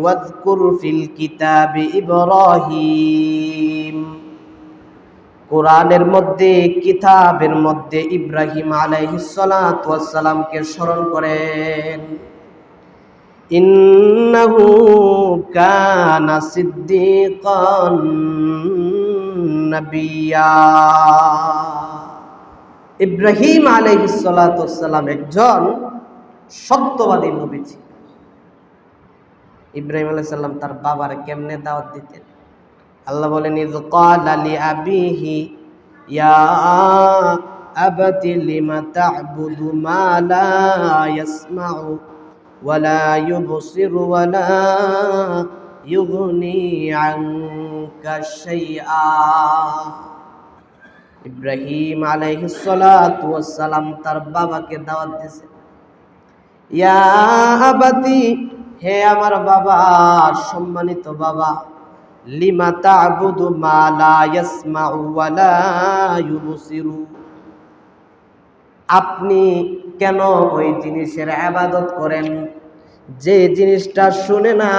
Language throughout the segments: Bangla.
ওয়াযকুর ফিল কিতাবি ইব্রাহিম। কোরআনের মধ্যে, কিতাবের মধ্যে ইব্রাহিম আলাইহিস সালাতু ওয়াস সালামকে স্মরণ করেন। ইন্নাহু কানা সিদ্দীকান নাবিয়্যা। ইব্রাহিম আলাইহিস সালাতু ওয়াস সালাম একজন সত্যবাদী নবী ছিলেন। ইব্রাহিম আলাইহিস সালাম তার বাবার কেমনে দাওয়াত দিতেন? আল্লাহ বলেন, ইয ক্বালা লিআবিহি ইয়া আবাতি লিমা তা'বুদু মা লা ইয়াসমাউ ওয়া লা ইউবসিরু ওয়া লা ইউগনি আনকা শাইআ। ইব্রাহিম আলাইহিস সালাতু ওয়াস সালাম তার বাবাকে দাওয়াত দিয়েছেন, ইয়া আবাতি, হে আমার বাবা, সম্মানিত বাবা, লিমা তা'বুদু মা লা ইয়াসমাউ ওয়া লা ইউবসিরু, আপনি কেন ওই জিনিসের ইবাদত করেন যে জিনিসটা শুনে না,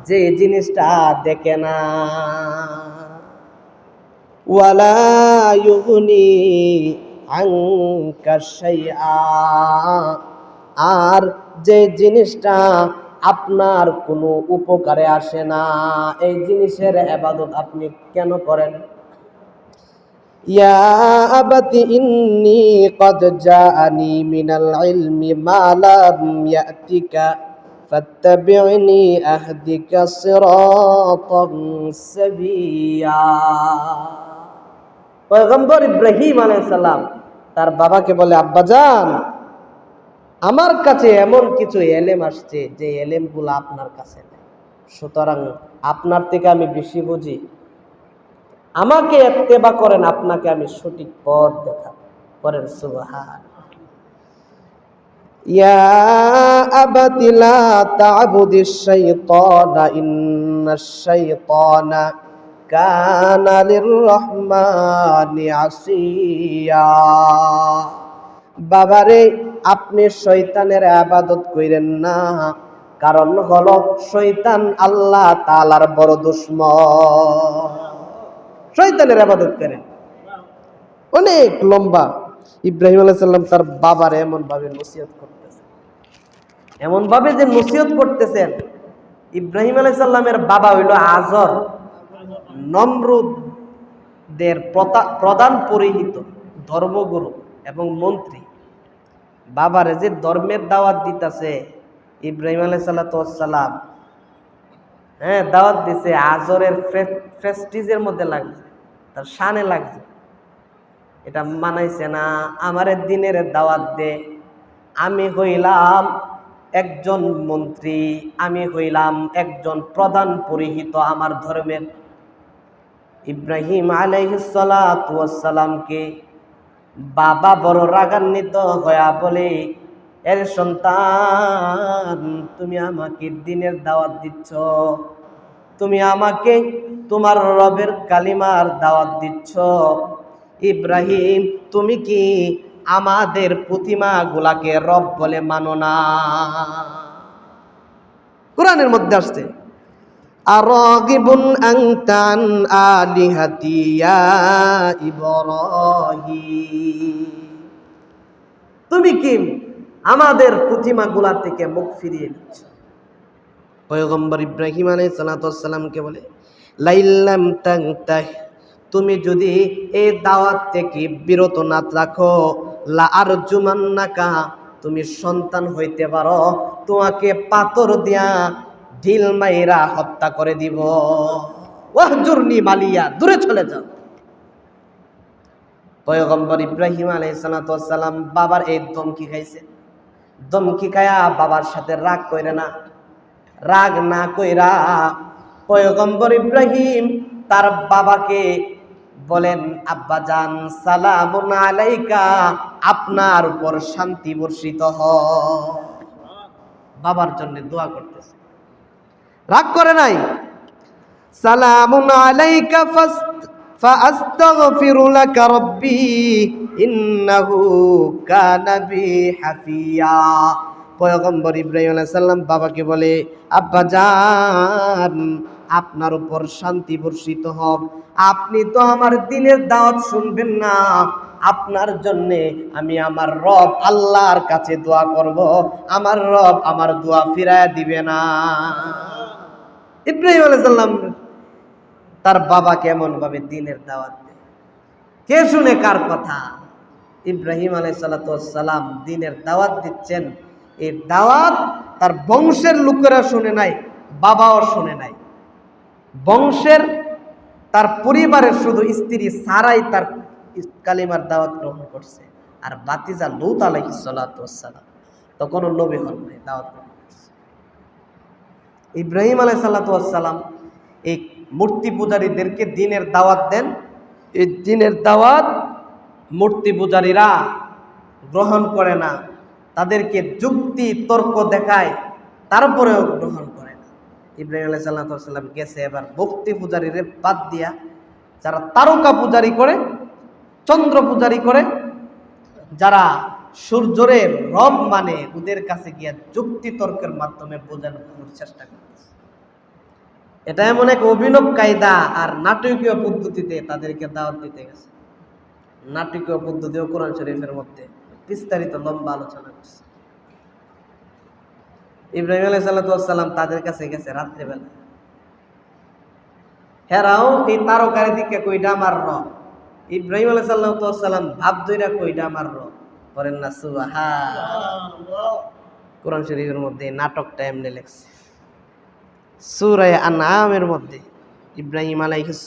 যে জিনিসটা দেখে না। ওয়ালা ইউগনি আনকা শাইআ, আর যে জিনিসটা আপনার কোনো উপকারে আসে না, এই জিনিসের ইবাদত আপনি কেন করেন? ইয়া আবাতি ইন্নী ক্বাদ জাআনি মিনাল ইলমি মা লাম ইয়াতিকা ফাত্তাবি'নি আহদিকা সিরাতান সাবিয়্যা। পয়গম্বর ইব্রাহিম আলাইহিস সালাম তার বাবাকে বলে, আব্বাজান, আমার কাছে এমন কিছু এলেম আসছে যে এলেমগুলো আপনার কাছে নেই, সুতরাং আপনার থেকে আমি বেশি বুঝি, আমাকে ইত্তেবা করেন, আপনাকে আমি সঠিক পথ দেখাবো। পরের সুবহান। ইয়া আবাতি লা তা'বুদিশ শাইতানা ইন্নাশ শাইতানা কানা লির-রহমানি আসিয়া। বাবারে, আপনি শয়তানের ইবাদত কইরেন না, কারণ হলো শয়তান আল্লাহ তাআলার বড় দুশমন। শয়তানের ইবাদত করেন। অনেক লম্বা। ইব্রাহিম আলাইহিস সালাম তার বাবার এমন ভাবে নসিহত করতেছেন, এমন ভাবে যে নসিহত করতেছেন। ইব্রাহিম আলাইহিস সালামের বাবা হইল আজর, নমরুদের প্রধান পুরোহিত, ধর্মগুরু এবং মন্ত্রী। বাবারে যে ধর্মের দাওয়াত দিতেছে ইব্রাহিম আলাইহিস সালাম, দাওয়াত দিছে, আজরের প্রেস্টিজের মধ্যে লাগছে, তার শানে লাগছে, এটা মানাইছে না। আমারে দিনের দাওয়াত দে, আমি হইলাম একজন মন্ত্রী, আমি হইলাম একজন প্রধান পুরোহিত আমার ধর্মের। ইব্রাহিম আলাইহিস সালাতু ওয়াস সালামকে বাবা বড় রাগান্বিত হয়ে বলে, এর সন্তান, তুমি আমাকে দিনের দাওয়াত দিচ্ছ, তুমি আমাকে তোমার রবের কালিমার দাওয়াত দিচ্ছ। ইব্রাহিম, তুমি কি আমাদের প্রতিমা গুলাকে রব বলে মানো না? কোরআনের মধ্যে আসছে, আরাগিবুন আনতা আন আলিহাতি ইয়া ইব্রাহিম, তুমি কি আমাদের প্রতিমা গুলা থেকে মুখ ফিরিয়ে নিচ্ছ? পয়গম্বর ইব্রাহিম আলাইহিস সালাতু ওয়াস সালামকে বলে, লাইল্লাম তানতাহ, তুমি যদি এই দাওয়াত থেকে বিরত না রাখো, লা আরজুমান্নাকা, তুমি সন্তান হইতে পারো, তোমাকে পাথর দিয়া ঢিল মাইরা হত্যা করে দিব। ওয়াহজুরনি মালিয়া, দূরে চলে যাও। পয়গম্বর ইব্রাহিম আলাইহিস সালাতু ওয়াস সালাম বাবার এই ধমকি খাইছে। ধমকি খায়া বাবার সাথে রাগ কইরা না, রাগ না কইরা পয়গম্বর ইব্রাহিম তার বাবাকে বলেন, আব্বাজান, সালামুন আলাইকা, আপনার উপর শান্তি বর্ষিত হোক। বাবার জন্য দোয়া করতেছে, রাগ করে নাই। সালামুন আলাইকা ফাআস্তাগফিরু লাকা রাব্বি ইন্নাহু কানা বি হাফিয়া। পয়গম্বর ইব্রাহিম আলাইহিস সালাম বাবাকে বলে, আব্বাজান আপনার উপর শান্তি বর্ষিত হোক, আপনি তো আমার দ্বীনের দাওয়াত শুনবেন না, আপনার জন্যে আমি আমার রব আল্লাহর কাছে দোয়া করব, আমার রব আমার দোয়া ফিরায় দিবে না। ইব্রাহিম আলাইহিস সালাম তার বাবাকে এমন ভাবে দ্বীনের দাওয়াত দেয়, কে শুনে কার কথা? ইব্রাহিম আলাইহিস সালাম দ্বীনের দাওয়াত দিচ্ছেন, এই দাওয়াত তার বংশের লোকেরা শুনে নাই, বাবাও শুনে নাই। বংশের তার পরিবারের শুধু স্ত্রী সারাই তার কালিমার দাওয়াত গ্রহণ করছে, আর বাতিজা লূত আলাইহিস সালাম তখনও নবী হন নাই, দাওয়াত গ্রহণ করছে। ইব্রাহিম আলাইহিস সালাম এই মূর্তি পূজারীদেরকে দ্বীনের দাওয়াত দেন। এই দ্বীনের দাওয়াত মূর্তি পূজারীরা গ্রহণ করে না, তাদেরকে যুক্তি তর্ক দেখায়, তারপরেও গ্রহণ করে না। ইব্রাহিম আলাইহিস সালাম গেছে এবার ভক্তি পূজারীরে বাদ দিয়া যারা তারকা পূজারি করে, চন্দ্র পূজারি করে, যারা সূর্যরে রব মানে, ওদের কাছে গিয়া যুক্তি তর্কের মাধ্যমে বোঝানোর চেষ্টা করতেছে। এটা এমন এক অভিনব কায়দা আর নাটকীয় পদ্ধতিতে তাদেরকে দাওয়াত দিতে গেছে। নাটকীয় পদ্ধতিও কোরআন শরীফের মধ্যে বিস্তারিত লম্বা আলোচনা করছে। ইব্রাহিম আলাইহিস সালাম তাদের কাছে গেছে রাত্রেবেলা, হেরাও এই তারকার দিকে কইটা আমার রব। ইব্রাহিম আলাইহিস সালাম ভাব ধইরা কইটা আমার রব, করেন না সুবহানাল্লাহ। কোরআন শরীফের মধ্যে নাটকটা এমনি লেখছে, সূরা আনআমের মধ্যে ইব্রাহিম আলাইহিস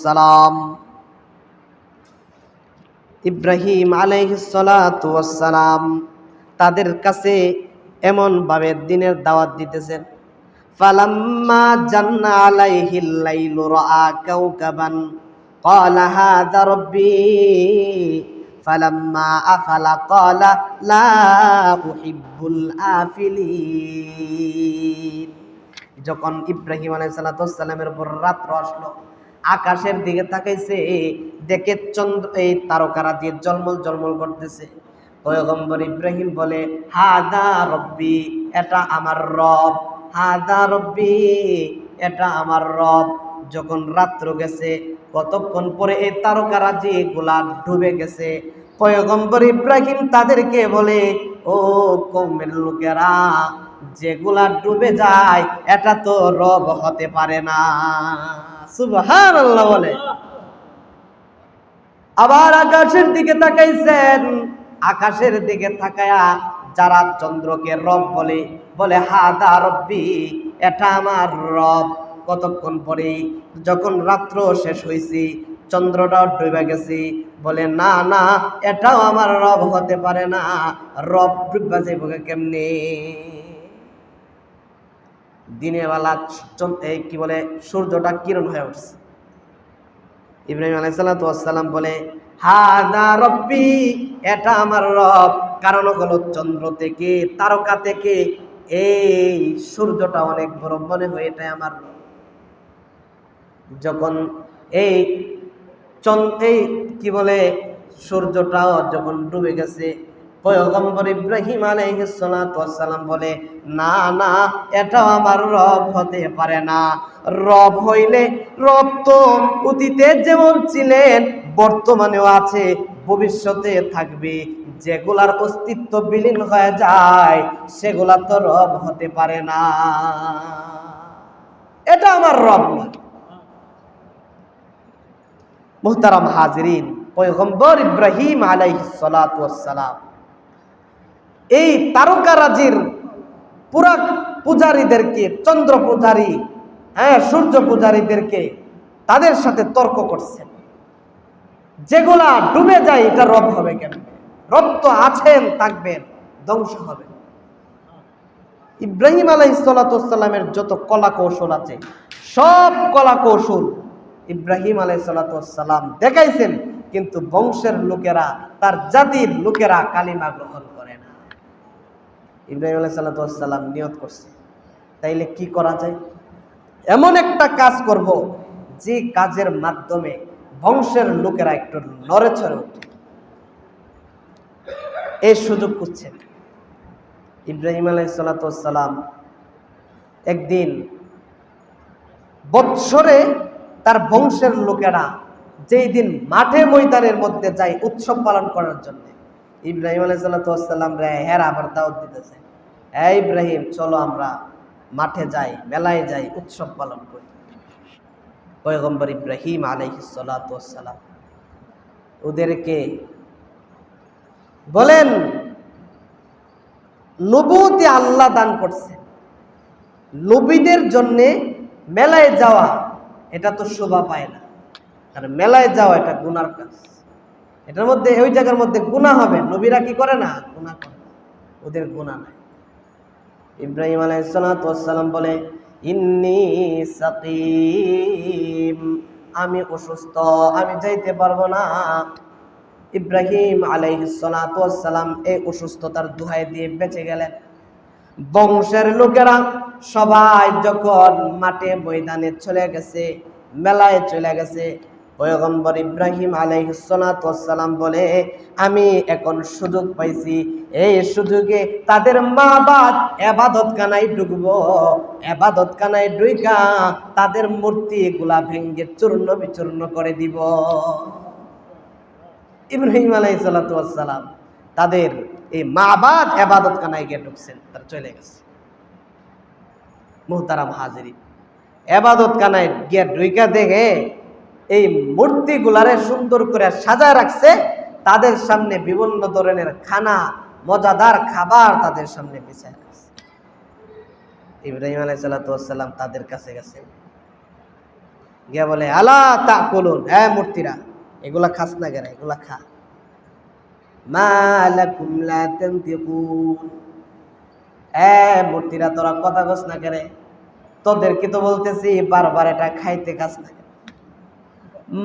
সালাম ইব্রাহিম আলাইহিস সালাম তাদের কাছে এমন ভাবে দ্বীনের দাওয়াত দিতেছেন। ফালাম্মা জান্না আলাইহিল লাইলু রাআ কাওকাবান ক্বালা হাযা রাব্বি ফালাম্মা আফালা ক্বালা লা উহিব্বুল আফিলিন। যখন ইব্রাহিম আলাইহিস সালামের উপর রাত্র আসলো, আকাশের দিকে তাকাইছে, দেখে চন্দ্র এই তারকারা দিয়ে জলমল জলমল করতেছে। পয়গম্বর ইব্রাহিম বলে, হাদা রব্বি, এটা আমার রব, হাদা রব্বি, এটা আমার রব। যখন রাত্র গেছে, কতক্ষণ পরে এই তারকারাজি গুলা ডুবে গেছে, পয়গম্বর ইব্রাহিম তাদেরকে বলে, ও কওমের লোকেরা, যেগুলা ডুবে যায় এটা তো রব হতে পারে না। সুবহানাল্লাহ বলে। আবার আকাশের দিকে তাকাইছেন, আকাশের দিকে তাকায়া যারা চন্দ্রকে রব বলে, বলে হাদা রব্বি, এটা আমার রব। কতক্ষণ পরে যখন রাত্র শেষ হয়েছে, চন্দ্রটাও ডুবে গেছে, বলে না না, এটাও আমার রব হতে পারে না, রব ডুবে যাইব কেমনে? দিনের বেলা কি বলে সূর্যটা কিরণ হয়ে উঠছে। ইব্রাহিম আলাইহিস সালাম বলে, হাদা রব্বি, এটা আমার রব। কারণ হলো চন্দ্র থেকে, তারকা থেকে এই সূর্যটা অনেক বড় মনে হয়, এটাই আমার রব। যখন এই কি বলে সূর্যটাও যখন ডুবে গেছে, পয়গম্বর ইব্রাহিম আলাইহিস সালাম বলে, না না, এটাও আমার রব হতে পারে না। রব হইলে, রব তো অতীতে যেমন ছিলেন বর্তমানেও আছে, ভবিষ্যতে থাকবে। যেগুলার অস্তিত্ব বিলীন হয়ে যায় সেগুলা তো রব হতে পারে না, এটা আমার রব না। মুহতারাম হাজিরিন, পয়গম্বর ইব্রাহিম আলাইহিস সালাম এই তারকারাজির পুরা পূজারীদেরকে, চন্দ্র পূজারী, সূর্য পূজারীদেরকে তাদের সাথে তর্ক করছেন। যেগুলা ডুবে যায় এটা রব হবে কেন? রব তো আছেন, থাকবেন, ধ্বংস হবে। ইব্রাহিম আলাইহিস সালামের যত কলা কৌশল আছে, সব কলা কৌশল ইব্রাহিম আলাইহিস সালাম দেখাইছেন, কিন্তু বংশের লোকেরা, তার জাতির লোকেরা কালিমা গ্রহণ করে না। ইব্রাহিম আলাইহিস সালাম নিয়ত করছে, তাইলে কি করা যায়? এমন একটা কাজ করব যে কাজের মাধ্যমে বংশের লোকেরা একটু নড়ে চড়ে উঠে। এই সুযোগ খুঁজছেন। ইব্রাহিম আলাইহিস সালাম একদিন বৎসরে তার বংশের লোকেরা যেই দিন মাঠে ময়দানের মধ্যে যায় উৎসব পালন করার জন্য, ইব্রাহিম আলাইহিস সালাম রে হেরা আবার দাওয়াত দিতেছে, এই ইব্রাহিম চলো আমরা মাঠে যাই, মেলায় যাই, উৎসব পালন করি। পয়গম্বর ইব্রাহিম আলাইহিস সালাম ওদেরকে বলেন, নবুয়তি আল্লাহ দান করছে, নবীদের জন্য মেলায় যাওয়া এটা তো শোভা পায় না, আর মেলায় যাওয়া এটা গুনার কাজ। এটার মধ্যে ওই জায়গার মধ্যে গুনাহ হবে, নবীরা কি করে না, গুনাহ করে, ওদের গুনাহ নাই। ইব্রাহিম আলাইহিস সালাম বলে, ইন্নী সাকিম, আমি অসুস্থ, আমি যাইতে পারবো না। ইব্রাহিম আলাইহিস সালাম এই অসুস্থতার দোহাই দিয়ে বেঁচে গেলেন। বংশের লোকেরা সবাই যখন মাঠে ময়দানে চলে গেছে, মেলায় চলে গেছে, পয়গম্বর ইব্রাহিম আলাইহিস সালাম বলে, আমি এখন সুযোগ পাইছি, এই সুযোগে তাদের মা বাপ ইবাদতখানায় ঢুকবো, ইবাদতখানায় ঢুইকা তাদের মূর্তিগুলা ভেঙ্গে চূর্ণ বিচূর্ণ করে দিব। ইব্রাহিম আলাইহিস সালাম তাদের এই মা বাপ ইবাদতখানায় গিয়ে ঢুকছেন, তারা চলে গেছে। মুহতারাম হাজিরিন, ইবাদতখানায় গিয়ে ঢুইকা দেখে এই মূর্তিগুলারে সুন্দর করে সাজায় রাখছে, তাদের সামনে বিভিন্ন ধরনের খানা, মজাদার খাবার তাদের সামনে বিছায় রাখছে। ইব্রাহিম আলাইহিস সালাম তাদের কাছে গেছে, গিয়া বলে, আলা তাকুলুন, হ্যাঁ মূর্তিরা, এগুলা খাস না কেন, এগুলা খা। মা লাকুম লা তানতিকুন, মূর্তিরা তোরা কথা কস না কেন, তোদেরকে তো বলতেছি বারবার এটা খাইতে খাস না কেন।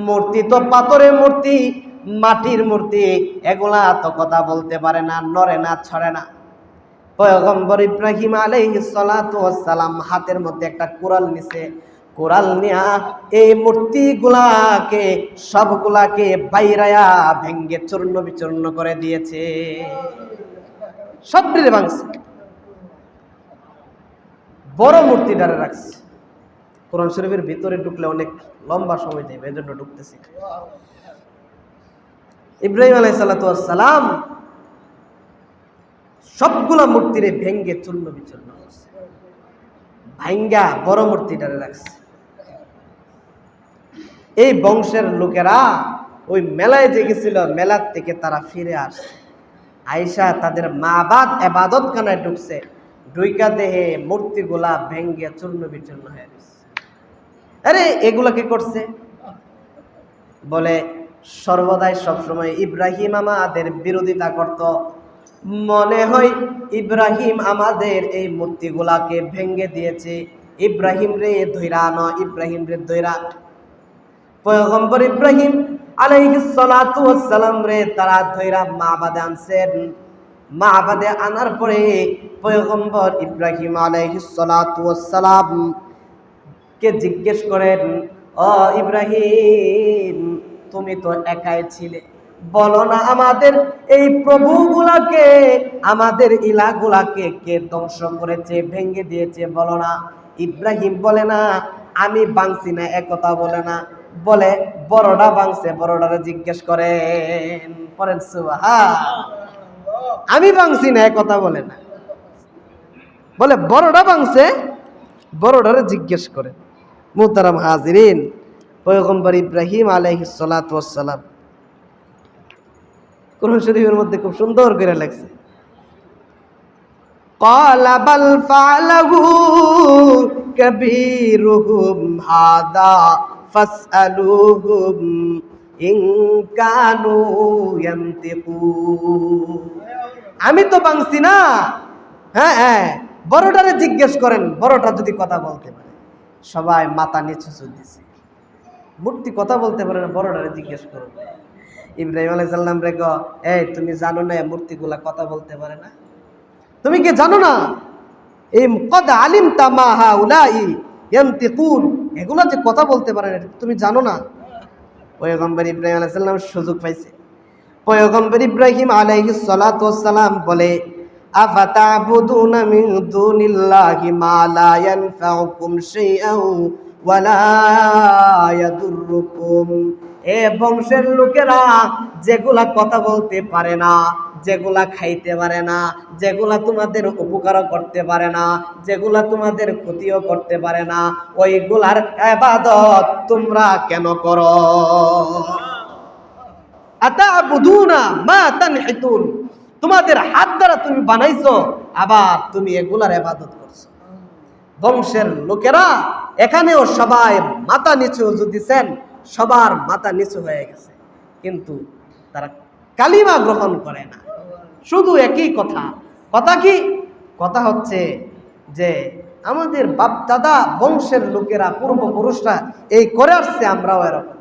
মূর্তি তো পাথরের মূর্তি, মাটির মূর্তি, এগুলা তো কথা বলতে পারে না, নড়ে না, ছড়ে না। পয়গম্বর ইব্রাহিম আলাইহিস সালাম হাতের মধ্যে একটা কোরাল নিছে, কোরাল নিয়া এই মূর্তিগুলাকে সবগুলাকে বাইরায়া ভেঙ্গে চূর্ণ বিচূর্ণ করে দিয়েছে, সবটিরে ভাঙছে, বড় মূর্তিটারে রাখছে। কোরআন শরীফের ভিতরে ঢুকলে অনেক লম্বা সময় যাবে, এই জন্য ঢুকতেছি। ইব্রাহিম আলাইহিস সালাম সবগুলা মূর্তিরে ভেঙ্গে চূর্ণ বিচূর্ণ করছে, ভাঙ্গা বড় মূর্তিটারে রাখছে। এই বংশের লোকেরা ওই মেলায় যে গেছিল, মেলার থেকে তারা ফিরে আসছে, আয়েশা তাদের মা বাপ ইবাদতখানায় ঢুকছে, ঢুইকা দেহে মূর্তিগুলা ভেঙ্গে চূর্ণ বিচূর্ণ হয়ে গেছে। আরে এগুলা কি করছে? বলে সর্বদাই সবসময় ইব্রাহিম আমাদের বিরোধিতা করত, মনে হয় ইব্রাহিম আমাদের এই মূর্তিগুলাকে ভেঙ্গে দিয়েছে, ইব্রাহিম রে ধৈরা ন, ইব্রাহিম রে ধৈরা। পয়গম্বর ইব্রাহিম আলাইহিস সালাম রে তারা ধৈরা মাবাদে আনছেন। মাবাদে আনার পরে পয়গম্বর ইব্রাহিম আলাইহিস সালাম কে জিজ্ঞেস করেন, ও ইব্রাহিম, তুমি তো একাই ছিলে, বলো না আমাদের এই প্রভুগুলাকে, আমাদের ইলাগুলাকে কে ধ্বংস করেছে, ভেঙ্গে দিয়েছে, বলো না। ইব্রাহিম বলে না আমি ভাঙছি না, একথা বলে না, বলে বড়টা ভাঙছে, বড়টারে জিজ্ঞেস করেন, পড়েন সুবহানাল্লাহ। আমি ভাঙছি না একথা বলে না, বলে বড়টা ভাঙছে, বড়টারে জিজ্ঞেস করেন। মুহতারাম হাজিরিন, পয়গম্বর ইব্রাহিম আলাইহিস সালাম কোরআন শরীফের মধ্যে খুব সুন্দর করে লেখছে, ক্বালা বাল ফাআলাহু কাবীরুহুম হাদা ফাসআলুহুম ইন কানু ইয়ানতিকুন। আমি তো ভাঙছি না, হ্যাঁ বড়টারে জিজ্ঞেস করেন, বড়টা যদি কথা বলতে পারে। সবাই মাথা নিচু দিছে, মূর্তি কথা বলতে পারে না, বড়টারে জিজ্ঞেস করুন। ইব্রাহিম আলাইহিস সালাম রে কো, এই তুমি জানো না মূর্তিগুলা কথা বলতে পারে না? তুমি কি জানো না এই কদ আলিমতা মা হাউলাই ইয়ানতিকুন, এগুলা যে কথা বলতে পারে না, তুমি জানো না? পয়গম্বর ইব্রাহিম আলাইহিস সালাম সুযোগ পাইছে। পয়গম্বর ইব্রাহিম আলাইহিস সালাম বলে, আফাতাবুদুনা মিন দুনিল্লাহি মা লা ইয়ানফাউকুম শাইআন ওয়া লা ইয়াদুররুকুম। এ বংশের লোকেরা যেগুলা কথা বলতে পারে না, যেগুলা খাইতে পারে না, যেগুলা তোমাদের উপকারও করতে পারে না, যেগুলা তোমাদের ক্ষতিও করতে পারে না, ওইগুলার ইবাদত তোমরা কেন করো? আতাবুদুনা মা তানহিতুন, তোমাদের হাত দ্বারা তুমি বানাইছো, আবার তুমি এগুলার ইবাদত করছো। বংশের লোকেরা এখানেও সবাই মাথা নিচু দিচ্ছেন, সবার মাথা নিচু হয়ে গেছে, কিন্তু তারা কালিমা গ্রহণ করে না। শুধু একই কথা। কথা কি? কথা হচ্ছে যে আমাদের বাপ দাদা বংশের লোকেরা পূর্বপুরুষরা এই করে আসছে, আমরাও এরকম।